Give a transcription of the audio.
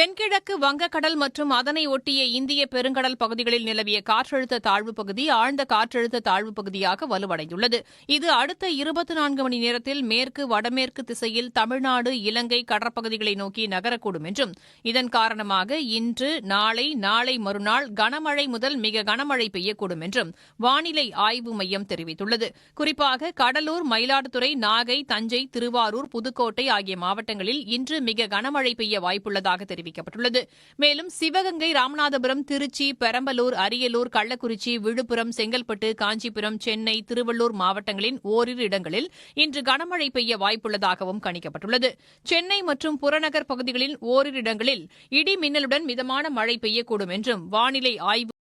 தென்கிழக்கு வங்கக்கடல் மற்றும் அதனை ஒட்டிய இந்திய பெருங்கடல் பகுதிகளில் நிலவிய காற்றழுத்த தாழ்வுப் பகுதி ஆழ்ந்த காற்றழுத்த தாழ்வுப் பகுதியாக வலுவடைந்துள்ளது. இது அடுத்த 24 மணி நேரத்தில் மேற்கு வடமேற்கு திசையில் தமிழ்நாடு இலங்கை கடற்பகுதிகளை நோக்கி நகரக்கூடும் என்றும் இதன் காரணமாக இன்று நாளை மறுநாள் கனமழை முதல் மிக கனமழை பெய்யக்கூடும் என்றும் வானிலை ஆய்வு மையம் தெரிவித்துள்ளது. குறிப்பாக கடலூர், மயிலாடுதுறை, நாகை, தஞ்சை, திருவாரூர், புதுக்கோட்டை ஆகிய மாவட்டங்களில் இன்று மிக கனமழை பெய்ய வாய்ப்புள்ளதாக தெரிவிக்கப்பட்டுள்ளது. மேலும் சிவகங்கை, ராமநாதபுரம், திருச்சி, பெரம்பலூர், அரியலூர், கள்ளக்குறிச்சி, விழுப்புரம், செங்கல்பட்டு, காஞ்சிபுரம், சென்னை, திருவள்ளூர் மாவட்டங்களின் ஓரிரு இடங்களில் இன்று கனமழை பெய்ய வாய்ப்புள்ளதாகவும் கணிக்கப்பட்டுள்ளது. சென்னை மற்றும் புறநகர் பகுதிகளின் ஓரிரு இடங்களில் இடி மின்னலுடன் மிதமான மழை பெய்யக்கூடும் என்றும் வானிலை ஆய்வு